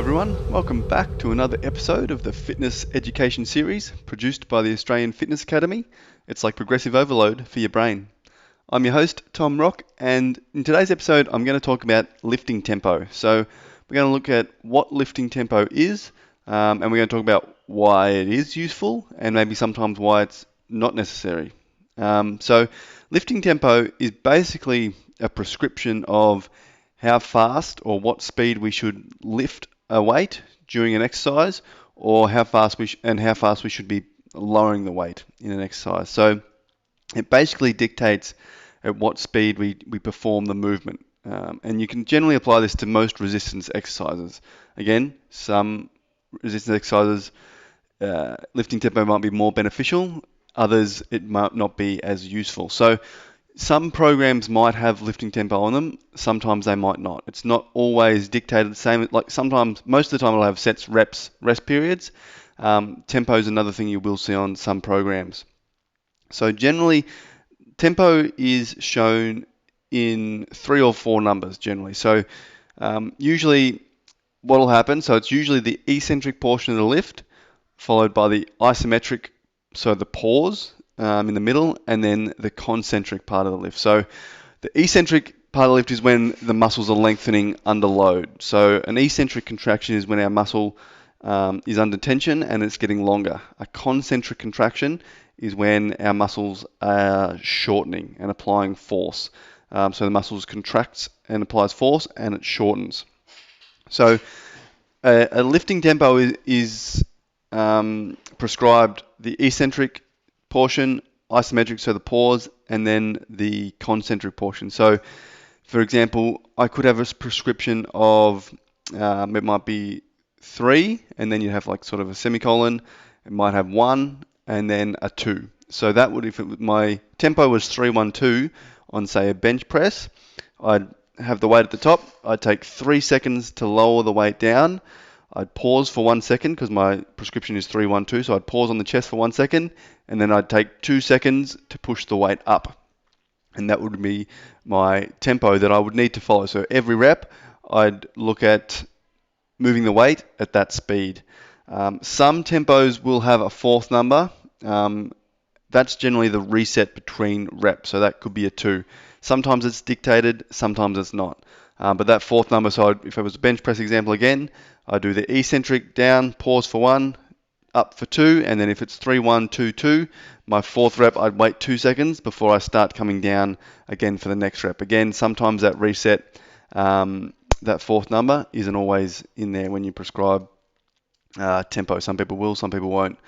everyone, welcome back to another episode of the Fitness Education Series produced by the Australian Fitness Academy. It's like progressive overload for your brain. I'm your host, Tom Rock, and in today's episode I'm going to talk about lifting tempo. So we're going to look at what lifting tempo is, and we're going to talk about why it is useful and maybe sometimes why it's not necessary. So lifting tempo is basically a prescription of how fast or what speed we should lift a weight during an exercise, or how fast we should be lowering the weight in an exercise. So it basically dictates at what speed we perform the movement. And you can generally apply this to most resistance exercises. Again, some resistance exercises, lifting tempo might be more beneficial, others it might not be as useful. So some programs might have lifting tempo on them, sometimes they might not. It's not always dictated the same. Like sometimes, most of the time it'll have sets, reps, rest periods. Tempo is another thing you will see on some programs. So generally, tempo is shown in 3 or 4 numbers generally. So usually what will happen, so it's usually the eccentric portion of the lift, followed by the isometric, so the pause in the middle, and then the concentric part of the lift. So the eccentric part of the lift is when the muscles are lengthening under load. So an eccentric contraction is when our muscle is under tension and it's getting longer. A concentric contraction is when our muscles are shortening and applying force. So the muscles contracts and applies force and it shortens. So a lifting tempo is prescribed the eccentric portion, isometric, so the pause, and then the concentric portion. So, for example, I could have a prescription of, it might be 3, and then you have like sort of a semicolon. It might have 1, and then a 2. So that would, if my tempo was 3-1-2 on, say, a bench press, I'd have the weight at the top. I'd take 3 seconds to lower the weight down. I'd pause for 1 second because my prescription is 3-1-2, so I'd pause on the chest for 1 second, and then I'd take 2 seconds to push the weight up. And that would be my tempo that I would need to follow. So every rep, I'd look at moving the weight at that speed. Some tempos will have a 4th number. That's generally the reset between reps, so that could be a 2. Sometimes it's dictated, sometimes it's not. But that 4th number, so if it was a bench press example again, I do the eccentric down, pause for 1, up for 2, and then if it's 3-1-2-2, my 4th rep, I'd wait 2 seconds before I start coming down again for the next rep. Again, sometimes that reset, that 4th number isn't always in there when you prescribe tempo. Some people will, some people won't.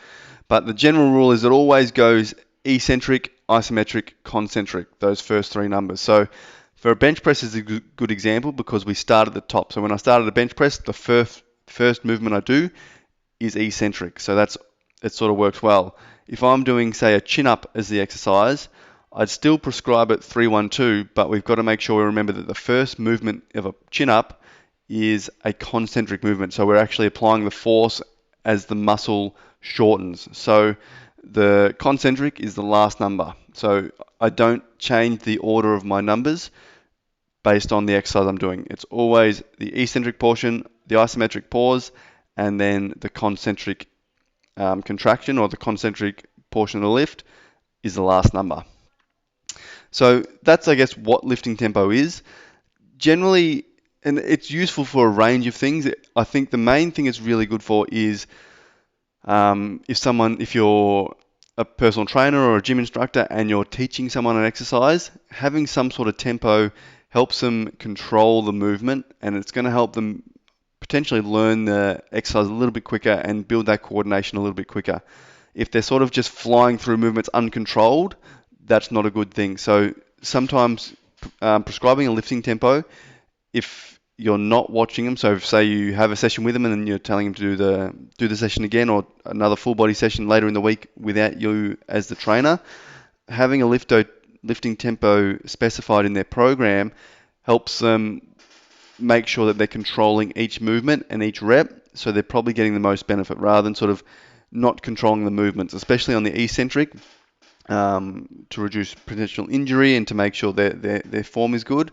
But the general rule is it always goes eccentric, isometric, concentric, those first 3 numbers. So for a bench press is a good example because we start at the top. So when I start at a bench press, the first movement I do is eccentric. So it sort of works well. If I'm doing, say, a chin-up as the exercise, I'd still prescribe it 3-1-2, but we've got to make sure we remember that the first movement of a chin-up is a concentric movement. So we're actually applying the force as the muscle shortens. So the concentric is the last number. So I don't change the order of my numbers based on the exercise I'm doing. It's always the eccentric portion, the isometric pause, and then the concentric contraction, or the concentric portion of the lift is the last number. So that's, I guess, what lifting tempo is. Generally, and it's useful for a range of things. I think the main thing it's really good for is if you're a personal trainer or a gym instructor and you're teaching someone an exercise, having some sort of tempo helps them control the movement, and it's going to help them potentially learn the exercise a little bit quicker and build that coordination a little bit quicker. If they're sort of just flying through movements uncontrolled, that's not a good thing. So sometimes prescribing a lifting tempo, if you're not watching them, so if, say, you have a session with them and then you're telling them to do the session again, or another full body session later in the week without you as the trainer, having a lifting tempo specified in their program helps them make sure that they're controlling each movement and each rep, so they're probably getting the most benefit rather than sort of not controlling the movements, especially on the eccentric, to reduce potential injury and to make sure their form is good.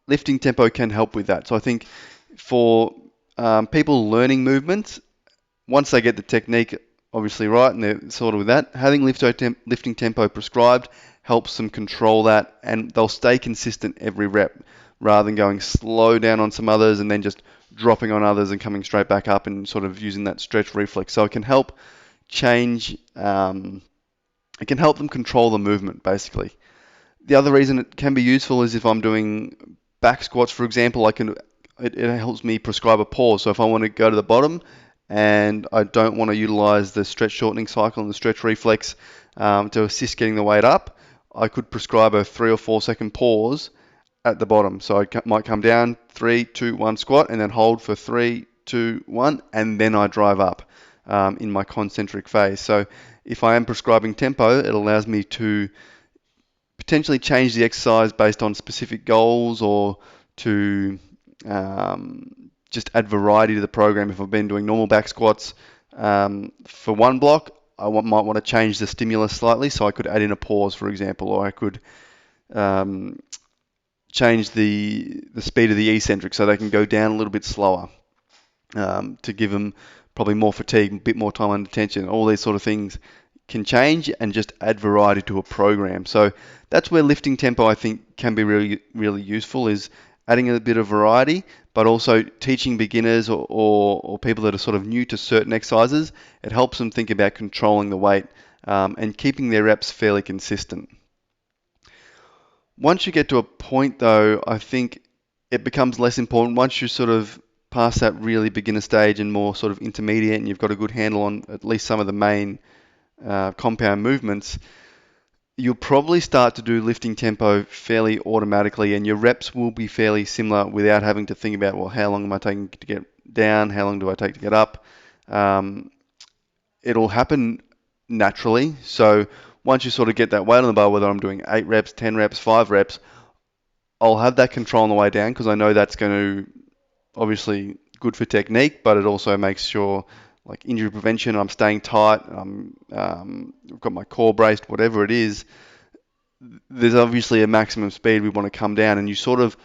Lifting tempo can help with that. So I think for People learning movements, once they get the technique obviously right and they're sorted with that, having lifting tempo prescribed helps them control that, and they'll stay consistent every rep rather than going slow down on some others and then just dropping on others and coming straight back up and sort of using that stretch reflex. So it can help change, it can help them control the movement basically. The other reason it can be useful is if I'm doing back squats, for example, it helps me prescribe a pause. So if I want to go to the bottom and I don't want to utilize the stretch shortening cycle and the stretch reflex to assist getting the weight up, I could prescribe a 3 or 4 second pause at the bottom. So I might come down, 3, 2, 1 squat, and then hold for 3, 2, 1, and then I drive up in my concentric phase. So if I am prescribing tempo, it allows me to potentially change the exercise based on specific goals, or to just add variety to the program. If I've been doing normal back squats for one block, I might want to change the stimulus slightly, so I could add in a pause, for example, or I could change the speed of the eccentric so they can go down a little bit slower to give them probably more fatigue, a bit more time under tension. All these sort of things can change and just add variety to a program. So that's where lifting tempo, I think, can be really, really useful, is adding a bit of variety, but also teaching beginners or people that are sort of new to certain exercises. It helps them think about controlling the weight and keeping their reps fairly consistent. Once you get to a point, though, I think it becomes less important. Once you sort of pass that really beginner stage and more sort of intermediate, and you've got a good handle on at least some of the main compound movements, you'll probably start to do lifting tempo fairly automatically, and your reps will be fairly similar without having to think about, well, how long am I taking to get down? How long do I take to get up? It'll happen naturally. So once you sort of get that weight on the bar, whether I'm doing 8 reps, 10 reps, 5 reps, I'll have that control on the way down, because I know that's going to obviously good for technique, but it also makes sure, like injury prevention, I'm staying tight, I've got my core braced, whatever it is. There's obviously a maximum speed we want to come down, and you sort of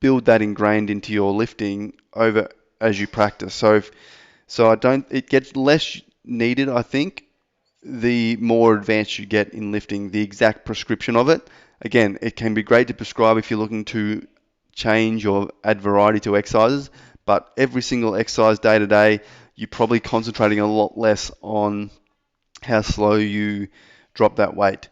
build that ingrained into your lifting over as you practice. It gets less needed, I think, the more advanced you get in lifting, the exact prescription of it. Again, it can be great to prescribe if you're looking to change or add variety to exercises, but every single exercise day to day, you're probably concentrating a lot less on how slow you drop that weight.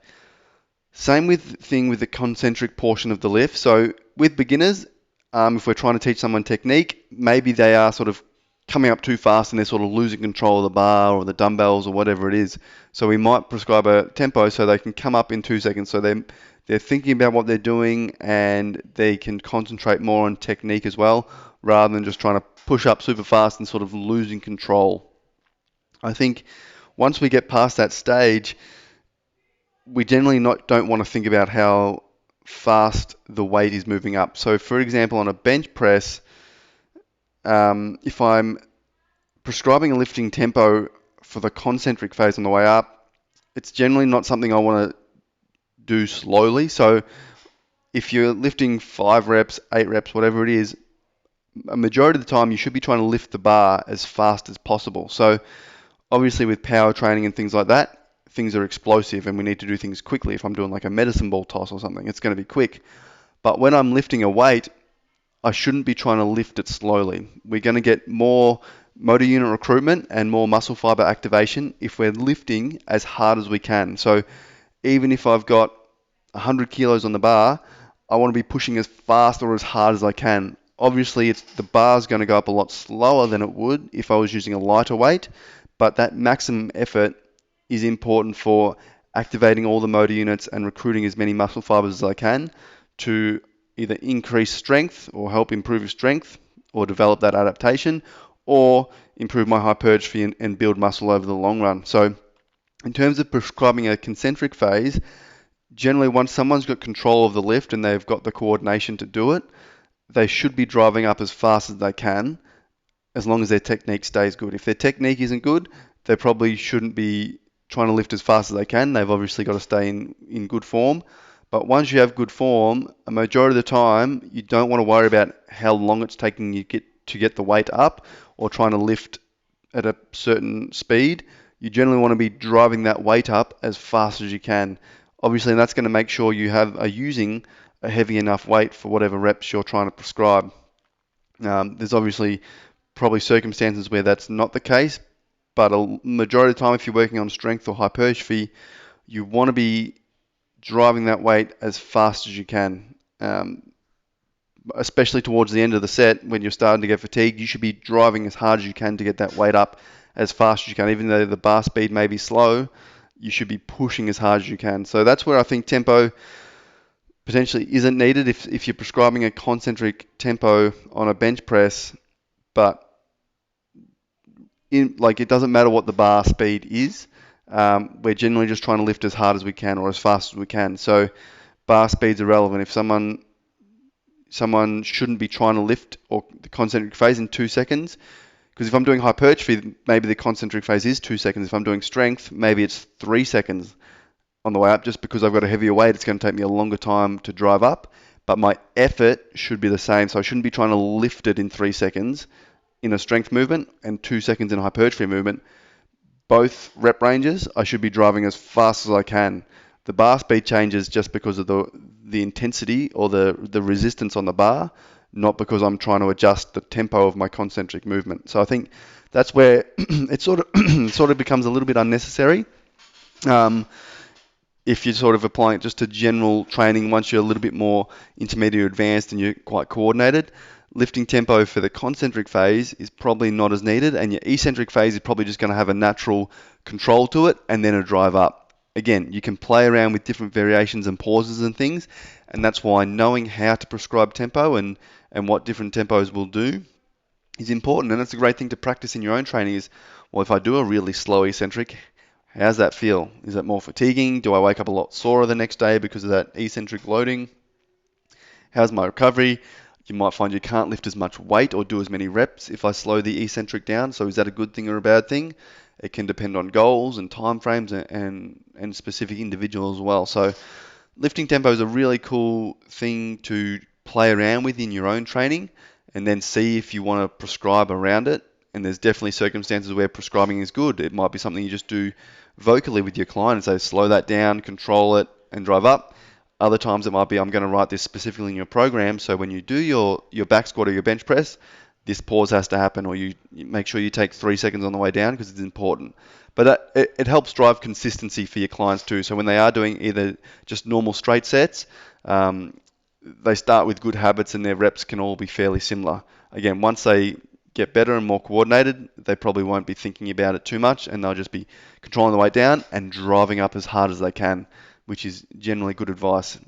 Same with the concentric portion of the lift. So with beginners, if we're trying to teach someone technique, maybe they are sort of coming up too fast and they're sort of losing control of the bar or the dumbbells or whatever it is. So we might prescribe a tempo so they can come up in 2 seconds. So they're thinking about what they're doing and they can concentrate more on technique as well, rather than just trying to push up super fast and sort of losing control. I think once we get past that stage, we generally don't want to think about how fast the weight is moving up. So for example, on a bench press, if I'm prescribing a lifting tempo for the concentric phase on the way up, it's generally not something I want to do slowly. So if you're lifting 5 reps, 8 reps, whatever it is, a majority of the time you should be trying to lift the bar as fast as possible. So obviously with power training and things like that, things are explosive and we need to do things quickly. If I'm doing like a medicine ball toss or something, it's going to be quick. But when I'm lifting a weight, I shouldn't be trying to lift it slowly. We're going to get more motor unit recruitment and more muscle fiber activation if we're lifting as hard as we can. So even if I've got 100 kilos on the bar, I want to be pushing as fast or as hard as I can. Obviously, the bar's going to go up a lot slower than it would if I was using a lighter weight, but that maximum effort is important for activating all the motor units and recruiting as many muscle fibers as I can to either increase strength or help improve strength or develop that adaptation, or improve my hypertrophy and build muscle over the long run. So in terms of prescribing a concentric phase, generally once someone's got control of the lift and they've got the coordination to do it, they should be driving up as fast as they can, as long as their technique stays good. If their technique isn't good, they probably shouldn't be trying to lift as fast as they can. They've obviously got to stay in good form. But once you have good form, a majority of the time, you don't want to worry about how long it's taking you to get the weight up or trying to lift at a certain speed, you generally want to be driving that weight up as fast as you can. Obviously, that's going to make sure you are using a heavy enough weight for whatever reps you're trying to prescribe. There's obviously probably circumstances where that's not the case, but a majority of the time, if you're working on strength or hypertrophy, you want to be driving that weight as fast as you can. Especially towards the end of the set, when you're starting to get fatigued, you should be driving as hard as you can to get that weight up as fast as you can. Even though the bar speed may be slow, you should be pushing as hard as you can. So that's where I think tempo potentially isn't needed if you're prescribing a concentric tempo on a bench press, but it doesn't matter what the bar speed is. We're generally just trying to lift as hard as we can or as fast as we can. So bar speed's irrelevant. If someone shouldn't be trying to lift or the concentric phase in 2 seconds, because if I'm doing hypertrophy, maybe the concentric phase is 2 seconds. If I'm doing strength, maybe it's 3 seconds on the way up. Just because I've got a heavier weight, it's going to take me a longer time to drive up, but my effort should be the same. So I shouldn't be trying to lift it in 3 seconds in a strength movement and 2 seconds in a hypertrophy movement. Both rep ranges, I should be driving as fast as I can. The bar speed changes just because of the intensity or the resistance on the bar, not because I'm trying to adjust the tempo of my concentric movement. So I think that's where it sort of becomes a little bit unnecessary. If you're sort of applying it just to general training, once you're a little bit more intermediate or advanced and you're quite coordinated, lifting tempo for the concentric phase is probably not as needed, and your eccentric phase is probably just going to have a natural control to it and then a drive up. Again, you can play around with different variations and pauses and things, and that's why knowing how to prescribe tempo and what different tempos will do is important. And that's a great thing to practice in your own training is, well, if I do a really slow eccentric, how's that feel? Is it more fatiguing? Do I wake up a lot sorer the next day because of that eccentric loading? How's my recovery? You might find you can't lift as much weight or do as many reps if I slow the eccentric down. So is that a good thing or a bad thing? It can depend on goals and time frames and specific individuals as well. So lifting tempo is a really cool thing to play around with in your own training and then see if you want to prescribe around it. And there's definitely circumstances where prescribing is good. It might be something you just do vocally with your client and say slow that down, control it, and drive up. Other times it might be I'm going to write this specifically in your program, so when you do your back squat or your bench press, this pause has to happen, or you make sure you take 3 seconds on the way down because it's important. But it helps drive consistency for your clients too. So when they are doing either just normal straight sets, they start with good habits and their reps can all be fairly similar. Again, once they get better and more coordinated, they probably won't be thinking about it too much, and they'll just be controlling the weight down and driving up as hard as they can, which is generally good advice,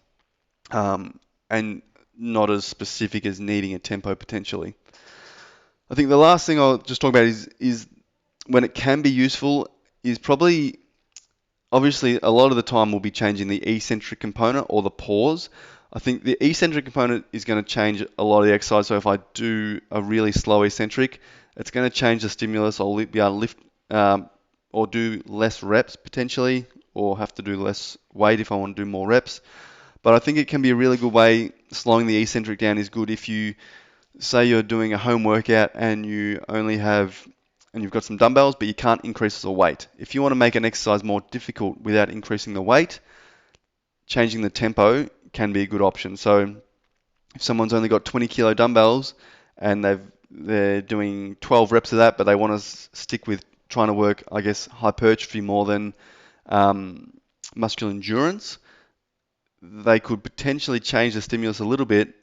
and not as specific as needing a tempo potentially. I think the last thing I'll just talk about is when it can be useful is probably, obviously a lot of the time we'll be changing the eccentric component or the pause. I think the eccentric component is going to change a lot of the exercise. So if I do a really slow eccentric, it's going to change the stimulus. I'll be able to lift or do less reps potentially, or have to do less weight if I want to do more reps. But I think it can be a really good way. Slowing the eccentric down is good if you say you're doing a home workout and you've got some dumbbells, but you can't increase the weight. If you want to make an exercise more difficult without increasing the weight, changing the tempo can be a good option. So if someone's only got 20 kilo dumbbells and they're doing 12 reps of that, but they want to stick with trying to work, I guess, hypertrophy more than muscular endurance, they could potentially change the stimulus a little bit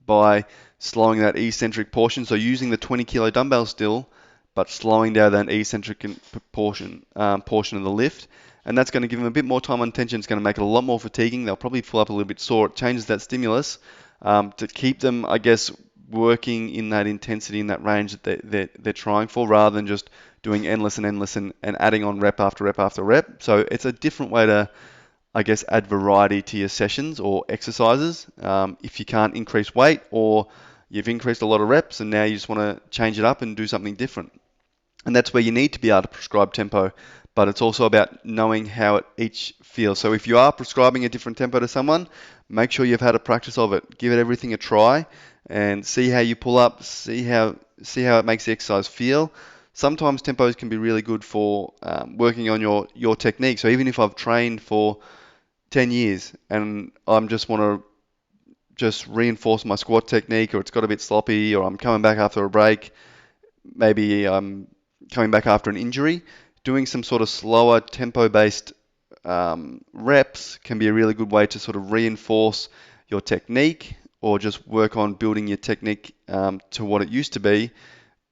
by slowing that eccentric portion. So using the 20 kilo dumbbell still, but slowing down that eccentric portion of the lift. And that's going to give them a bit more time on tension. It's going to make it a lot more fatiguing. They'll probably pull up a little bit sore. It changes that stimulus to keep them, I guess, working in that intensity, in that range that they're trying for, rather than just doing endless and adding on rep after rep after rep. So it's a different way to, I guess, add variety to your sessions or exercises. If you can't increase weight, or you've increased a lot of reps and now you just want to change it up and do something different. And that's where you need to be able to prescribe tempo, but it's also about knowing how it each feels. So if you are prescribing a different tempo to someone, make sure you've had a practice of it. Give it everything a try and see how you pull up, see see how it makes the exercise feel. Sometimes tempos can be really good for working on your technique. So even if I've trained for 10 years and I'm just want to just reinforce my squat technique, or it's got a bit sloppy, or I'm coming back after a break, maybe I'm coming back after an injury, doing some sort of slower tempo-based reps can be a really good way to sort of reinforce your technique, or just work on building your technique to what it used to be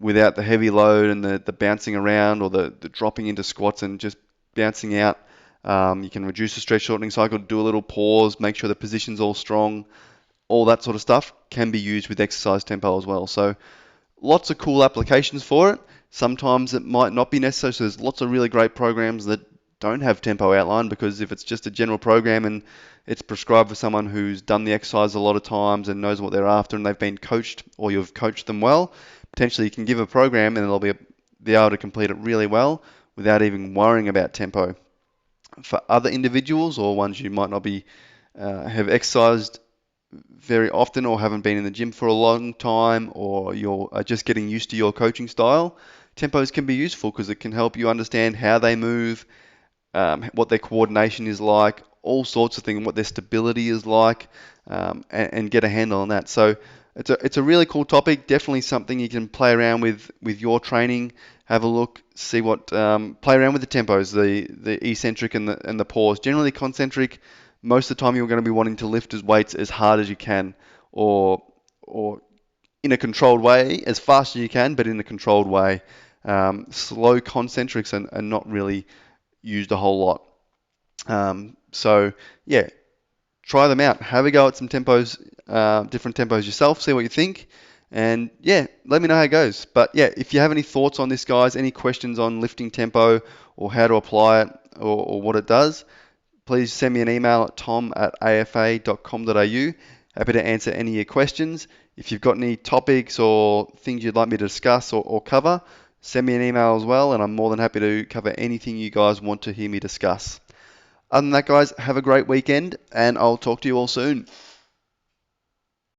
without the heavy load and the bouncing around, or the dropping into squats and just bouncing out. You can reduce the stretch shortening cycle, do a little pause, make sure the position's all strong. All that sort of stuff can be used with exercise tempo as well. So lots of cool applications for it. Sometimes it might not be necessary. So there's lots of really great programs that don't have tempo outlined, because if it's just a general program and it's prescribed for someone who's done the exercise a lot of times and knows what they're after, and they've been coached, or you've coached them well, potentially you can give a program and they'll be able to complete it really well without even worrying about tempo. For other individuals, or ones you might not be have exercised very often, or haven't been in the gym for a long time, or you're just getting used to your coaching style, tempos can be useful because it can help you understand how they move, what their coordination is like, all sorts of things, what their stability is like, and get a handle on that. So it's a really cool topic. Definitely something you can play around with your training. Have a look, see what play around with the tempos, the eccentric and the pause. Generally concentric. Most of the time you're going to be wanting to lift weights as hard as you can, or in a controlled way, as fast as you can, but in a controlled way. Slow concentrics are not really used a whole lot. So yeah, try them out. Have a go at some tempos, different tempos yourself. See what you think, and yeah, let me know how it goes. But yeah, if you have any thoughts on this, guys, any questions on lifting tempo or how to apply it, or what it does, please send me an email at tom@afa.com.au. Happy to answer any of your questions. If you've got any topics or things you'd like me to discuss or cover, send me an email as well, and I'm more than happy to cover anything you guys want to hear me discuss. Other than that, guys, have a great weekend, and I'll talk to you all soon.